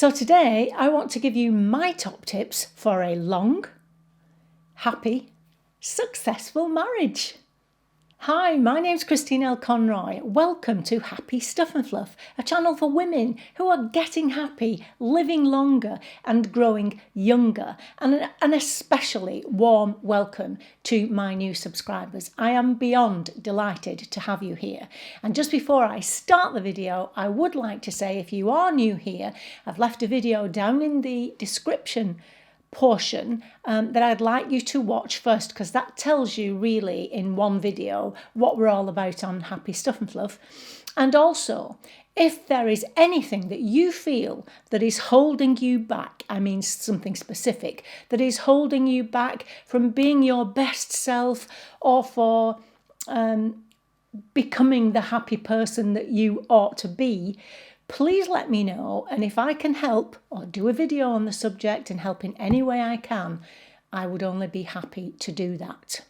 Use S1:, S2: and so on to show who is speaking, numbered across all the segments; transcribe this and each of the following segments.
S1: So today I want to give you my top tips for a long, happy, successful marriage. Hi, my name's Christine L. Conroy. Welcome to Happy Stuff and Fluff, a channel for women who are getting happy, living longer and growing younger. And an especially warm welcome to my new subscribers. I am beyond delighted to have you here. And just before I start the video, I would like to say if you are new here, I've left a video down in the description portion that I'd like you to watch first, because that tells you really in one video what we're all about on Happy Stuff and Fluff. And also, if there is anything that you feel that is holding you back, I mean something specific, that is holding you back from being your best self or for becoming the happy person that you ought to be, please let me know, and if I can help or do a video on the subject and help in any way I can, I would only be happy to do that.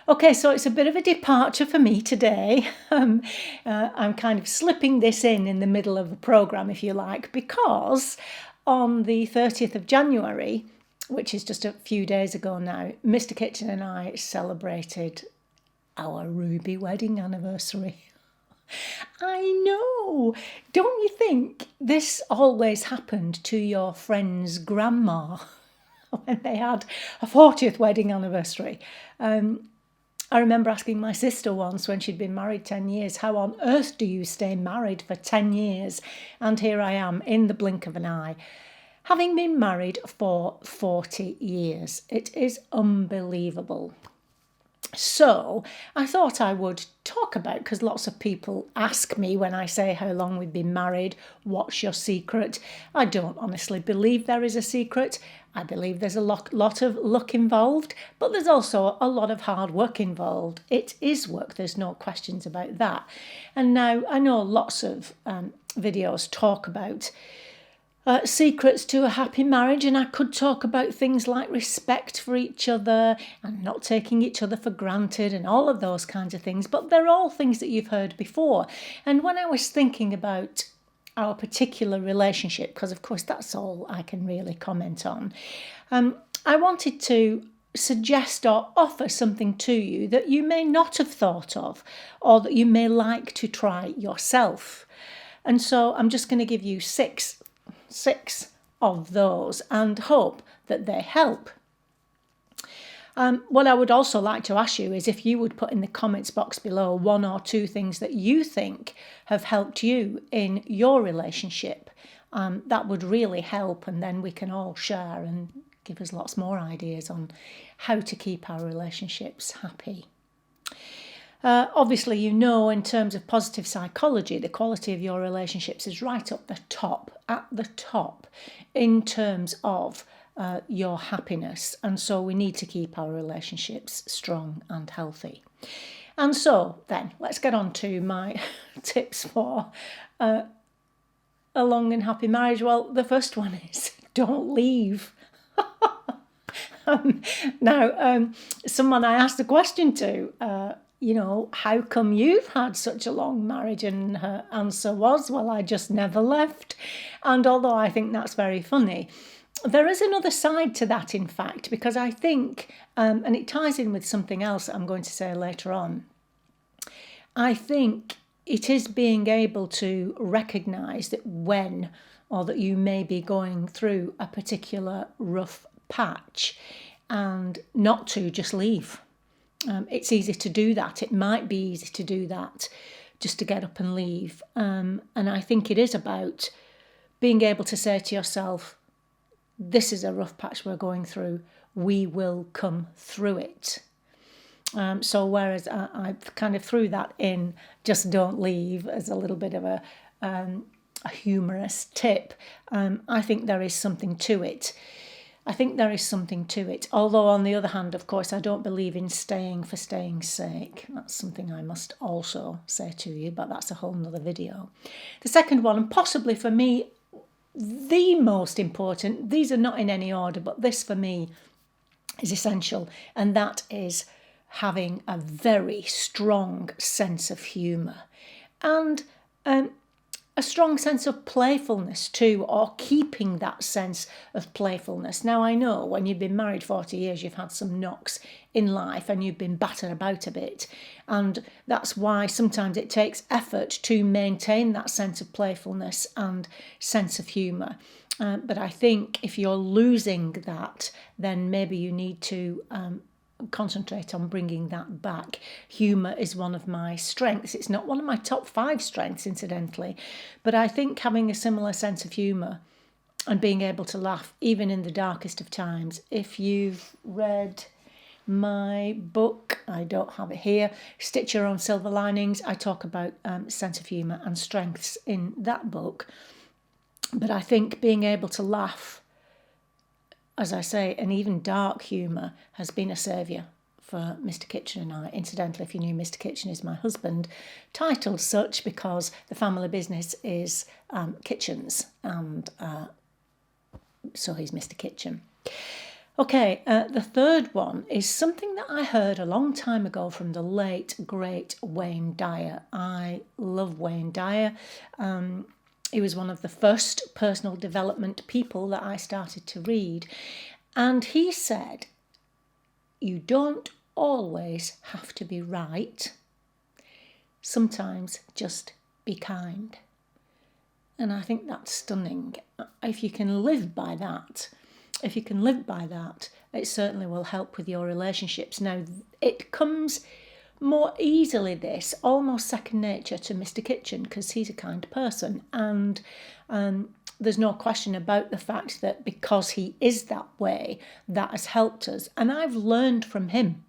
S1: Okay, so it's a bit of a departure for me today. I'm kind of slipping this in the middle of the programme, if you like, because on the 30th of January, which is just a few days ago now, Mr. Kitchen and I celebrated our ruby wedding anniversary. I know. Don't you think this always happened to your friend's grandma when they had a 40th wedding anniversary? I remember asking my sister once when she'd been married 10 years, how on earth do you stay married for 10 years? And here I am in the blink of an eye, having been married for 40 years. It is unbelievable. So I thought I would talk about, because lots of people ask me when I say how long we've been married, what's your secret? I don't honestly believe there is a secret. I believe there's a lot of luck involved, but there's also a lot of hard work involved. It is work, there's no questions about that. And now I know lots of videos talk about secrets to a happy marriage, and I could talk about things like respect for each other and not taking each other for granted and all of those kinds of things, but they're all things that you've heard before. And when I was thinking about our particular relationship, because of course that's all I can really comment on, I wanted to suggest or offer something to you that you may not have thought of or that you may like to try yourself. And so I'm just going to give you six of those and hope that they help. What I would also like to ask you is if you would put in the comments box below one or two things that you think have helped you in your relationship. That would really help, and then we can all share and give us lots more ideas on how to keep our relationships happy. Obviously, you know, in terms of positive psychology, the quality of your relationships is right up at the top in terms of your happiness. And so we need to keep our relationships strong and healthy. And so then let's get on to my tips for a long and happy marriage. Well, the first one is don't leave. Someone I asked a question to, how come you've had such a long marriage? And her answer was, well, I just never left. And although I think that's very funny, there is another side to that, in fact, because I think, and it ties in with something else I'm going to say later on, I think it is being able to recognise that that you may be going through a particular rough patch and not to just leave. It's easy to do that. It might be easy to do that, just to get up and leave. And I think it is about being able to say to yourself, this is a rough patch we're going through. We will come through it. So whereas I kind of threw that in, just don't leave, as a little bit of a humorous tip, I think there is something to it. Although on the other hand, of course, I don't believe in staying for staying's sake. That's something I must also say to you, but that's a whole nother video. The second one, and possibly for me, the most important, these are not in any order, but this for me is essential, and that is having a very strong sense of humour. And a strong sense of playfulness too, or keeping that sense of playfulness. Now, I know when you've been married 40 years, you've had some knocks in life and you've been battered about a bit. And that's why sometimes it takes effort to maintain that sense of playfulness and sense of humour. But I think if you're losing that, then maybe you need to concentrate on bringing that back. Humour is one of my strengths. It's not one of my top 5 strengths, incidentally, but I think having a similar sense of humour and being able to laugh even in the darkest of times. If you've read my book, I don't have it here, Stitch Your Own Silver Linings, I talk about sense of humour and strengths in that book. But I think being able to laugh, as I say, and even dark humour has been a saviour for Mr. Kitchen and I. Incidentally, if you knew, Mr. Kitchen is my husband, titled such because the family business is kitchens, and so he's Mr. Kitchen. Okay, the third one is something that I heard a long time ago from the late, great Wayne Dyer. I love Wayne Dyer. He was one of the first personal development people that I started to read. And he said, you don't always have to be right. Sometimes just be kind. And I think that's stunning. If you can live by that, it certainly will help with your relationships. Now, it comes more easily, this, almost second nature to Mr. Kitchen, because he's a kind person. And there's no question about the fact that because he is that way, that has helped us. And I've learned from him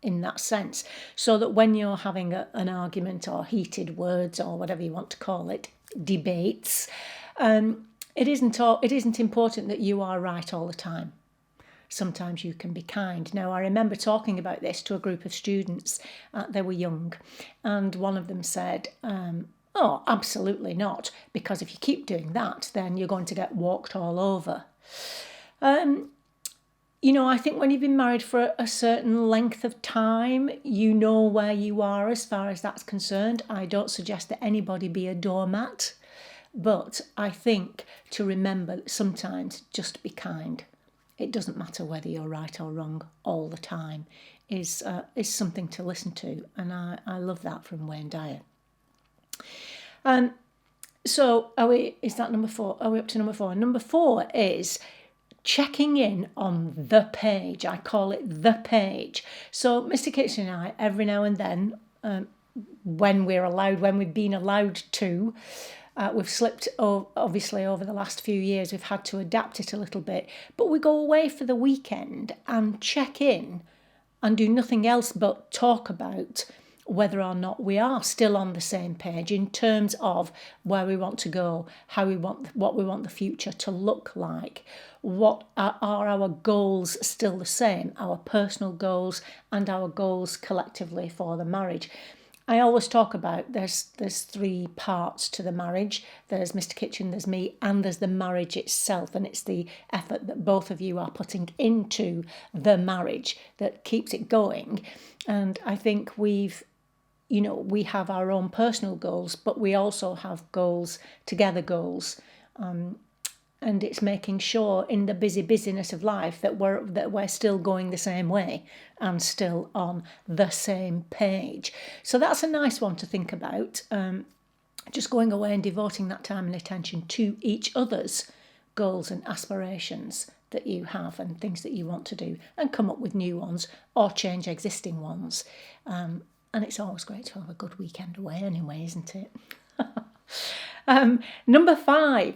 S1: in that sense, so that when you're having an argument or heated words or whatever you want to call it, debates, it isn't important that you are right all the time. Sometimes you can be kind. Now, I remember talking about this to a group of students. They were young, and one of them said, oh, absolutely not, because if you keep doing that, then you're going to get walked all over. I think when you've been married for a certain length of time, you know where you are as far as that's concerned. I don't suggest that anybody be a doormat, but I think to remember that sometimes just be kind. It doesn't matter whether you're right or wrong all the time, is something to listen to. And I love that from Wayne Dyer. So is that number 4? Are we up to number 4? Number 4 is checking in on the page. I call it the page. So Mr. Kitchen and I, every now and then, when we've been allowed to, we've slipped, obviously, over the last few years. We've had to adapt it a little bit. But we go away for the weekend and check in and do nothing else but talk about whether or not we are still on the same page in terms of where we want to go, what we want the future to look like, what are our goals still the same, our personal goals and our goals collectively for the marriage. I always talk about there's 3 parts to the marriage. There's Mr. Kitchen, there's me, and there's the marriage itself. And it's the effort that both of you are putting into the marriage that keeps it going. And I think we have our own personal goals, but we also have together goals. And it's making sure in the busyness of life that we're still going the same way and still on the same page. So that's a nice one to think about. Just going away and devoting that time and attention to each other's goals and aspirations that you have and things that you want to do, and come up with new ones or change existing ones. And it's always great to have a good weekend away anyway, isn't it? Number five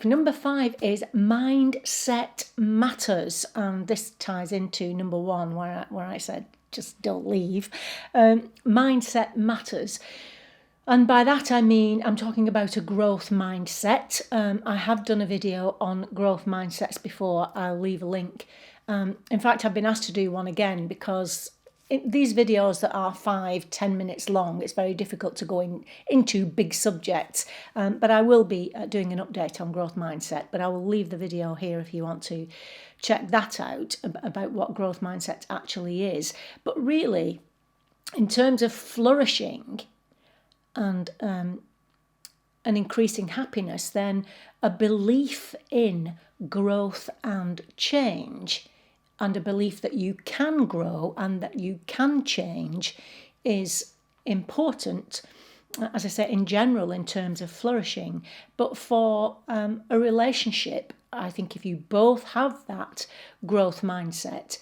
S1: is mindset matters, and this ties into number 1 where I said just don't leave. Mindset matters, and by that I mean I'm talking about a growth mindset. I have done a video on growth mindsets before. I'll leave a link. In fact, I've been asked to do one again because these videos that are 5-10 minutes long, it's very difficult to go into big subjects, but I will be doing an update on growth mindset, but I will leave the video here if you want to check that out about what growth mindset actually is. But really, in terms of flourishing and and increasing happiness, then a belief in growth and change, and a belief that you can grow and that you can change, is important, as I say, in general, in terms of flourishing. But for a relationship, I think if you both have that growth mindset,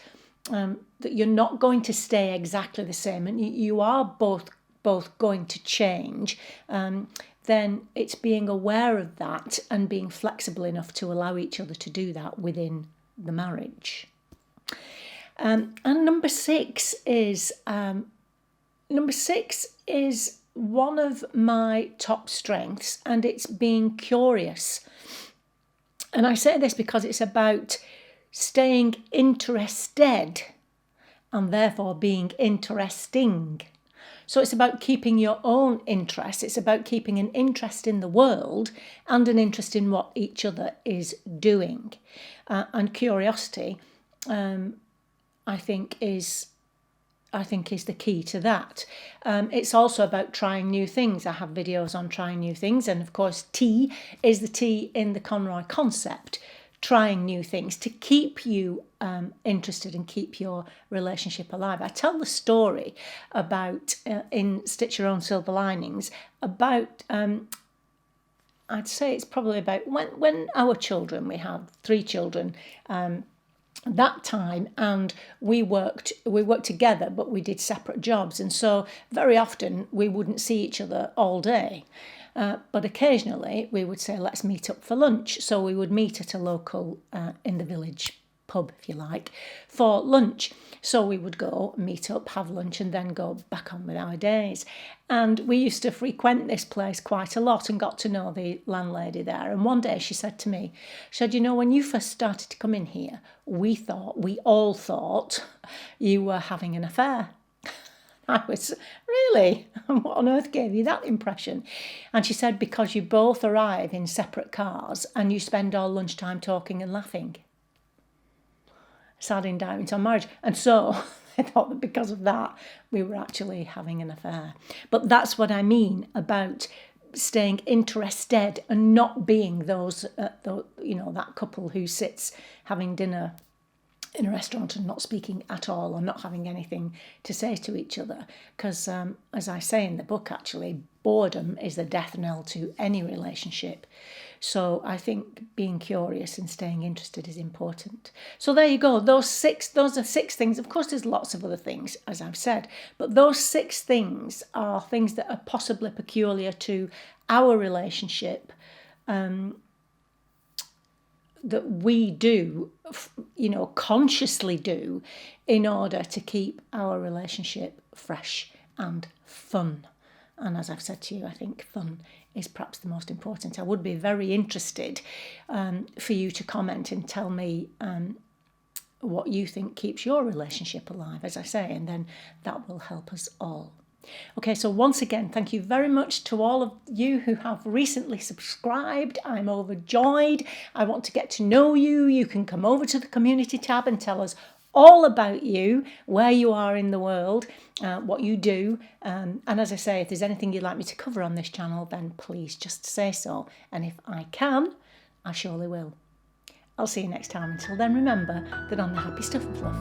S1: that you're not going to stay exactly the same, and you are both going to change, then it's being aware of that and being flexible enough to allow each other to do that within the marriage. And number six is one of my top strengths, and it's being curious. And I say this because it's about staying interested and therefore being interesting. So it's about keeping your own interest. It's about keeping an interest in the world and an interest in what each other is doing. And curiosity, I think is the key to that. It's also about trying new things. I have videos on trying new things, and of course T is the T in the Conroy concept, trying new things to keep you interested and keep your relationship alive. I tell the story about, in Stitch Your Own Silver Linings, about, I'd say it's probably about when our children, we had 3 children, that time, and we worked together, but we did separate jobs, and so very often we wouldn't see each other all day, but occasionally we would say, let's meet up for lunch. So we would meet at a local in the village pub, if you like, for lunch. So we would go meet up, have lunch, and then go back on with our days. And we used to frequent this place quite a lot and got to know the landlady there. And one day she said to me, she said, you know, when you first started to come in here, we all thought you were having an affair. I was, really? What on earth gave you that impression? And she said, because you both arrive in separate cars and you spend all lunchtime talking and laughing. Sad indictment on marriage. And so I thought that because of that, we were actually having an affair. But that's what I mean about staying interested and not being that couple who sits having dinner in a restaurant and not speaking at all, or not having anything to say to each other. Because as I say in the book, actually, boredom is the death knell to any relationship. So I think being curious and staying interested is important. So there you go. Those are 6 things. Of course, there's lots of other things, as I've said, but those 6 things are things that are possibly peculiar to our relationship, that we do, consciously do, in order to keep our relationship fresh and fun. And as I've said to you, I think fun is perhaps the most important. I would be very interested for you to comment and tell me what you think keeps your relationship alive, as I say, and then that will help us all. Okay, so once again, thank you very much to all of you who have recently subscribed. I'm overjoyed. I want to get to know you. You can come over to the community tab and tell us all about you, where you are in the world, what you do. And as I say, if there's anything you'd like me to cover on this channel, then please just say so. And if I can, I surely will. I'll see you next time. Until then, remember that on the Happy Stuff and Fluff,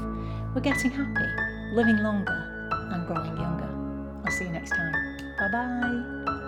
S1: we're getting happy, living longer and growing younger. I'll see you next time. Bye-bye.